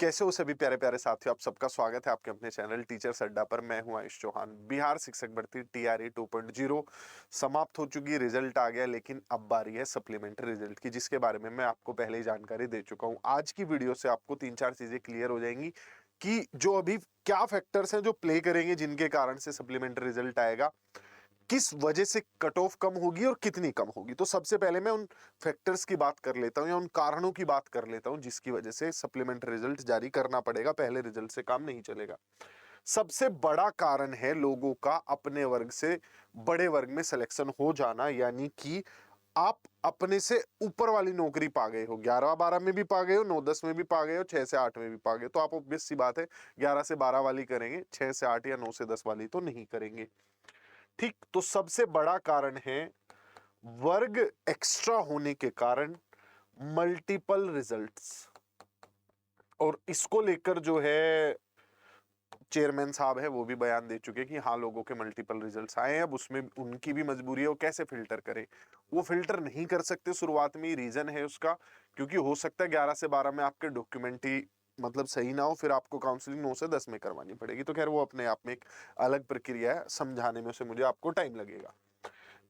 कैसे हो सभी प्यारे प्यारे साथियों, आप सबका स्वागत है आपके अपने चैनल टीचर्स अड्डा पर। मैं हूं आयुष चौहान। बिहार शिक्षक भर्ती TRE 2.0 समाप्त हो चुकी, रिजल्ट आ गया, लेकिन अब बारी है सप्लीमेंट्री रिजल्ट की, जिसके बारे में मैं आपको पहले ही जानकारी दे चुका हूं। आज की वीडियो से आपको 3-4 चीजें क्लियर हो जाएंगी कि जो अभी क्या फैक्टर्स हैं जो प्ले करेंगे जिनके कारण से सप्लीमेंट्री रिजल्ट आएगा, किस वजह से कट ऑफ कम होगी और कितनी कम होगी। तो सबसे पहले मैं उन फैक्टर्स की बात कर लेता हूं या उन कारणों की बात कर लेता हूं जिसकी वजह से सप्लीमेंट्री रिजल्ट जारी करना पड़ेगा, पहले रिजल्ट से काम नहीं चलेगा। सबसे बड़ा कारण है लोगों का अपने वर्ग से बड़े वर्ग में सिलेक्शन हो जाना, यानी कि आप अपने से ऊपर वाली नौकरी पा गए हो, 11-12 में भी पा गए हो, 9-10 में भी पा गए हो, 6 से 8 में भी पा गए, तो आप ऑब्वियस सी बात है 11 से 12 वाली करेंगे, 6 से 8 या 9 से 10 वाली तो नहीं करेंगे। ठीक, तो सबसे बड़ा कारण है वर्ग एक्स्ट्रा होने के कारण मल्टीपल रिजल्ट्स। और इसको लेकर जो है चेयरमैन साहब है वो भी बयान दे चुके कि हाँ, लोगों के मल्टीपल रिजल्ट्स आए हैं, अब उसमें उनकी भी मजबूरी है, वो कैसे फिल्टर करें। वो फिल्टर नहीं कर सकते शुरुआत में ही, रीजन है उसका क्योंकि हो सकता है 11 से 12 में आपके डॉक्यूमेंट ही मतलब सही ना हो, फिर आपको काउंसलिंग 9 से 10 में करवानी पड़ेगी। तो खैर वो अपने आप में एक अलग प्रक्रिया है, समझाने में से मुझे आपको टाइम लगेगा।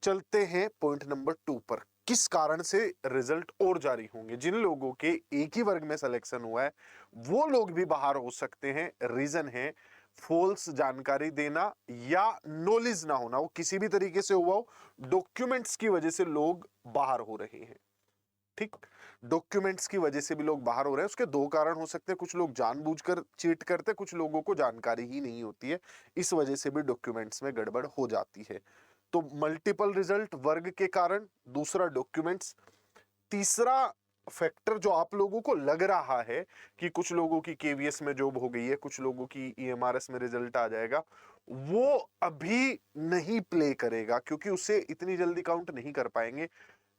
चलते हैं पॉइंट नंबर 2 पर। किस कारण से रिजल्ट और जारी होंगे। जिन लोगों के एक ही वर्ग में सिलेक्शन हुआ है वो लोग भी बाहर हो सकते हैं। रीजन है फॉल्स जानकारी देना या नॉलेज ना होना, वो किसी भी तरीके से हुआ हो, डॉक्यूमेंट्स की वजह से लोग बाहर हो रहे हैं। ठीक, डॉक्यूमेंट्स की वजह से भी लोग बाहर हो रहे हैं। उसके दो कारण हो सकते हैं, कुछ लोग जानबूझकर चीट करते हैं, कुछ लोगों को जानकारी ही नहीं होती है, इस वजह से भी डॉक्यूमेंट्स में गड़बड़ हो जाती है। तो मल्टीपल रिजल्ट वर्ग के कारण, दूसरा डॉक्यूमेंट्स, तीसरा फैक्टर जो आप लोगों को लग रहा है कि कुछ लोगों की KVS में जॉब हो गई है, कुछ लोगों की EMRS में रिजल्ट आ जाएगा, वो अभी नहीं प्ले करेगा क्योंकि उसे इतनी जल्दी काउंट नहीं कर पाएंगे।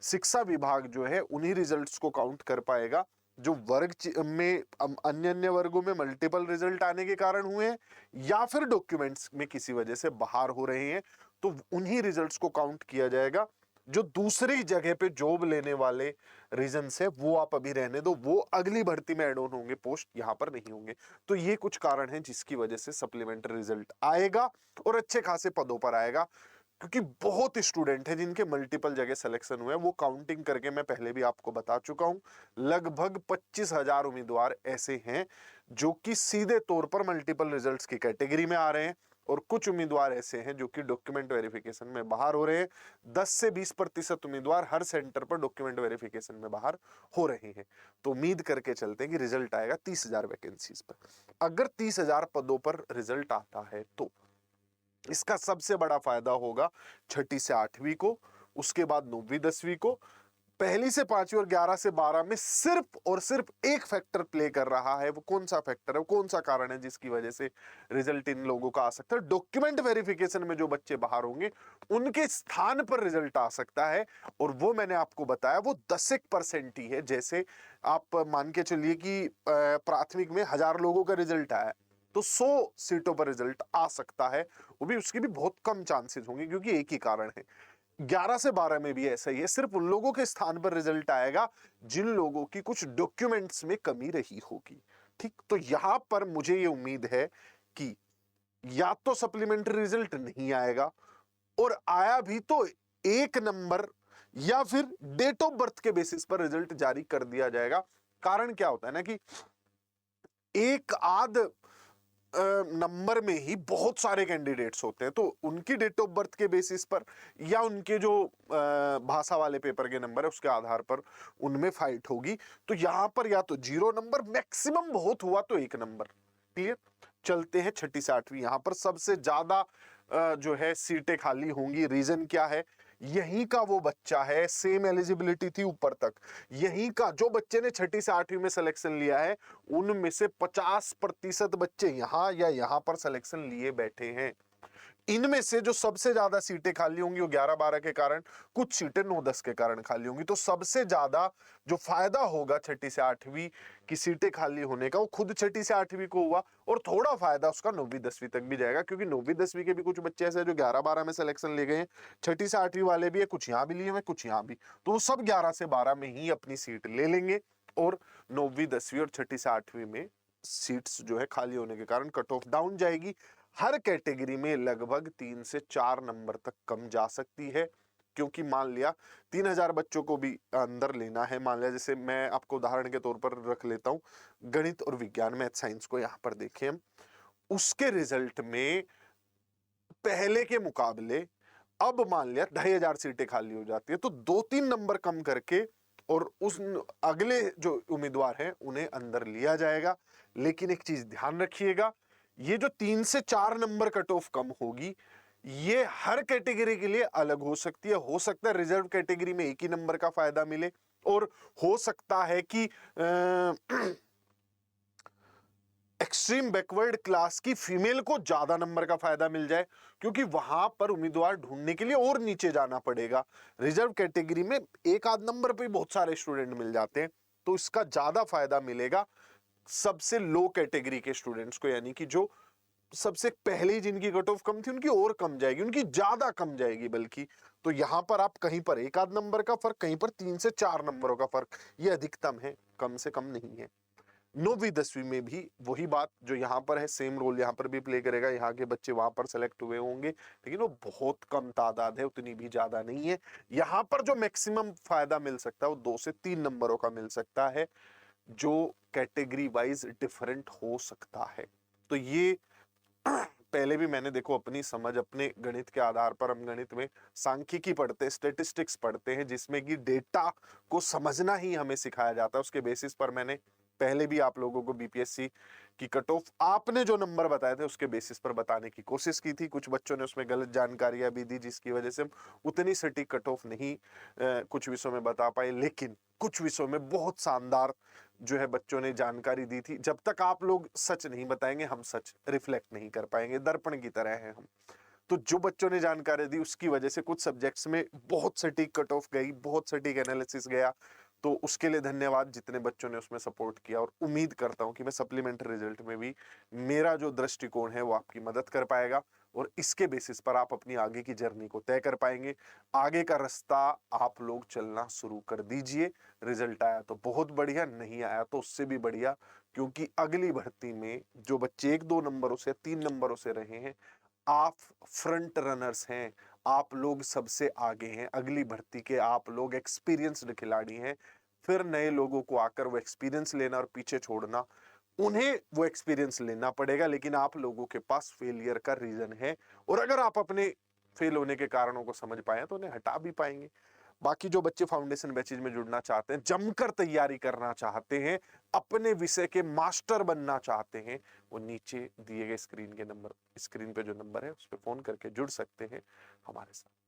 शिक्षा विभाग जो है उन्हीं रिजल्ट्स को काउंट कर पाएगा जो वर्ग में अन्य अन्य वर्गों में मल्टीपल रिजल्ट आने के कारण हुए हैं या फिर डॉक्यूमेंट्स में किसी वजह से बाहर हो रहे हैं, तो उन्हीं रिजल्ट्स को काउंट किया जाएगा। जो दूसरी जगह पे जॉब लेने वाले रीजन है वो आप अभी रहने दो, वो अगली भर्ती में एड ऑन होंगे, पोस्ट यहां पर नहीं होंगे। तो ये कुछ कारण हैं जिसकी वजह से सप्लीमेंट्री रिजल्ट आएगा और अच्छे खासे पदों पर आएगा, क्योंकि बहुत स्टूडेंट हैं जिनके मल्टीपल जगह सिलेक्शन हुए हैं। वो काउंटिंग करके मैं पहले भी आपको बता चुका हूं, लगभग 25,000 उम्मीदवार ऐसे हैं जो कि सीधे तौर पर मल्टीपल रिजल्ट्स की कैटेगरी में आ रहे हैं और कुछ उम्मीदवार ऐसे हैं जो कि डॉक्यूमेंट वेरिफिकेशन में बाहर हो रहे हैं। 10 से 20% उम्मीदवार हर सेंटर पर डॉक्यूमेंट वेरिफिकेशन में बाहर हो रहे हैं। तो उम्मीद करके चलते हैं कि रिजल्ट आएगा 30,000 वैकेंसीज पर। अगर 30,000 पदों पर रिजल्ट आता है तो इसका सबसे बड़ा फायदा होगा 6ठी से 8वीं को, उसके बाद 9वीं 10वीं को। पहली से 5वीं और 11 से 12 में सिर्फ और सिर्फ एक फैक्टर प्ले कर रहा है। वो कौन सा फैक्टर है, वो कौन सा कारण है जिसकी वजह से रिजल्ट इन लोगों का आ सकता है। डॉक्यूमेंट वेरिफिकेशन में जो बच्चे बाहर होंगे उनके स्थान पर रिजल्ट आ सकता है, और वो मैंने आपको बताया वो 10% ही है। जैसे आप मान के चलिए कि प्राथमिक में 1000 लोगों का रिजल्ट आया तो 100 सीटों पर रिजल्ट आ सकता है, वो भी उसकी भी बहुत कम चांसेस होंगे क्योंकि एक ही कारण है। 11 से 12 में भी ऐसा ही है, सिर्फ उन लोगों के स्थान पर रिजल्ट आएगा जिन लोगों की कुछ डॉक्यूमेंट्स में कमी रही होगी। ठीक, तो यहां पर मुझे ये उम्मीद है कि या तो सप्लीमेंट्री रिजल्ट नहीं आएगा, और आया भी तो 1 नंबर या फिर डेट ऑफ बर्थ के बेसिस पर रिजल्ट जारी कर दिया जाएगा। कारण क्या होता है ना कि एक आध नंबर में ही बहुत सारे कैंडिडेट्स होते हैं, तो उनकी डेट ऑफ बर्थ के बेसिस पर या उनके जो भाषा वाले पेपर के नंबर है उसके आधार पर उनमें फाइट होगी। तो यहां पर या तो 0 नंबर, मैक्सिमम बहुत हुआ तो 1 नंबर। क्लियर। चलते हैं 6ठी से 8वीं। यहां पर सबसे ज्यादा जो है सीटें खाली होंगी। रीजन क्या है, यहीं का वो बच्चा है, सेम एलिजिबिलिटी थी ऊपर तक, यहीं का जो बच्चे ने 6ठी से 8वीं में सिलेक्शन लिया है उनमें से 50% बच्चे यहां या यहां पर सिलेक्शन लिए बैठे हैं। इनमें से जो सबसे ज्यादा सीटें खाली होंगी वो 11-12 के कारण, कुछ सीटें 9-10 के कारण खाली होंगी। तो सबसे ज्यादा जो फायदा होगा 6ठी से 8वीं की सीटें खाली होने का वो खुद 6ठी से 8वीं को हुआ, और थोड़ा फायदा उसका 9वीं 10वीं तक भी जाएगा, क्योंकि 9वीं 10वीं के भी कुछ बच्चे ऐसे जो 11-12 में सिलेक्शन ले गए हैं, 6ठी से 8वीं वाले भी है, कुछ यहां भी लिए हुए, कुछ यहां भी, तो वो सब 11 से 12 में ही अपनी सीट ले लेंगे और 9वीं 10वीं और 6ठी से 8वीं में सीट्स जो है खाली होने के कारण कट ऑफ डाउन जाएगी। हर कैटेगरी में लगभग 3 से 4 नंबर तक कम जा सकती है, क्योंकि मान लिया 3000 बच्चों को भी अंदर लेना है। मान लिया जैसे मैं आपको उदाहरण के तौर पर रख लेता हूँ, गणित और विज्ञान मैथ साइंस को यहाँ पर देखें हम, उसके रिजल्ट में पहले के मुकाबले अब मान लिया 2500 सीटें खाली हो जाती है, तो 2-3 नंबर कम करके और उस अगले जो उम्मीदवार हैं उन्हें अंदर लिया जाएगा। लेकिन एक चीज ध्यान रखिएगा, ये जो 3 से 4 नंबर कट ऑफ कम होगी, ये हर कैटेगरी के लिए अलग हो सकती है। हो सकता है रिजर्व कैटेगरी में एक ही नंबर का फायदा मिले, और हो सकता है कि एक्सट्रीम बैकवर्ड क्लास की फीमेल को ज्यादा नंबर का फायदा मिल जाए, क्योंकि वहां पर उम्मीदवार ढूंढने के लिए और नीचे जाना पड़ेगा। रिजर्व कैटेगरी में एक आध नंबर पे बहुत सारे स्टूडेंट मिल जाते हैं, तो इसका ज्यादा फायदा मिलेगा सबसे लो कैटेगरी के स्टूडेंट्स को, यानी कि जो सबसे पहले जिनकी कट ऑफ कम थी उनकी और कम जाएगी, उनकी ज्यादा कम जाएगी बल्कि। तो यहां पर आप कहीं पर एक आध नंबर का फर्क, कहीं पर 3 से 4 नंबरों का फर्क, ये अधिकतम है, कम से कम नहीं है। 9वीं 10वीं में भी वही बात जो यहाँ पर है, सेम रोल यहाँ पर भी प्ले करेगा। यहाँ के बच्चे वहां पर सेलेक्ट हुए होंगे, लेकिन वो बहुत कम तादाद है, उतनी भी ज्यादा नहीं है। यहाँ पर जो मैक्सिमम फायदा मिल सकता है वो 2 से 3 नंबरों का मिल सकता है, जो कैटेगरी वाइज डिफरेंट हो सकता है। तो ये पहले भी मैंने देखो अपनी समझ, अपने गणित के आधार पर, हम गणित में सांख्यिकी पढ़ते हैं, स्टेटिस्टिक्स पढ़ते हैं, जिसमें कि डेटा को समझना ही हमें सिखाया जाता है। उसके बेसिस पर मैंने पहले भी आप लोगों को बीपीएससी की कट ऑफ आपने जो नंबर बताए थे उसके बेसिस पर बताने की कोशिश की थी। कुछ बच्चों ने उसमें गलत जानकारियां भी दी, जिसकी वजह से हम उतनी सटीक कट ऑफ नहीं कुछ विषयों में बता पाए, लेकिन कुछ विषयों में बहुत शानदार जो है बच्चों ने जानकारी दी थी। जब तक आप लोग सच नहीं बताएंगे, हम सच रिफ्लेक्ट नहीं कर पाएंगे, दर्पण की तरह है हम। तो जो बच्चों ने जानकारी दी उसकी वजह से कुछ सब्जेक्ट्स में बहुत सटीक कट ऑफ गई, बहुत सटीक एनालिसिस गया। तो उसके लिए धन्यवाद जितने बच्चों ने उसमें सपोर्ट किया, और उम्मीद करता हूं कि मैं सप्लीमेंट्री रिजल्ट में भी मेरा जो दृष्टिकोण है वो आपकी मदद कर पाएगा, और इसके बेसिस पर आप अपनी आगे की जर्नी को तय कर पाएंगे। आगे का रास्ता आप लोग चलना शुरू कर दीजिए। रिजल्ट आया तो बहुत बढ़िया, नहीं आया तो उससे भी बढ़िया, क्योंकि अगली भर्ती में जो बच्चे 1-2 नंबरों से 3 नंबरों से रहे हैं, आप फ्रंट रनर्स हैं, आप लोग सबसे आगे हैं। अगली भर्ती के आप लोग एक्सपीरियंस्ड खिलाड़ी हैं। फिर नए लोगों को आकर वो एक्सपीरियंस लेना और पीछे छोड़ना, उन्हें वो एक्सपीरियंस लेना पड़ेगा, लेकिन आप लोगों के पास फेलियर का रीजन है, और अगर आप अपने फेल होने के कारणों को समझ पाए तो उन्हें हटा भी पाएंगे। बाकी जो बच्चे फाउंडेशन बैचेज में जुड़ना चाहते हैं, जमकर तैयारी करना चाहते हैं, अपने विषय के मास्टर बनना चाहते हैं, वो नीचे दिए गए स्क्रीन पे जो नंबर है उस पर फोन करके जुड़ सकते हैं हमारे साथ।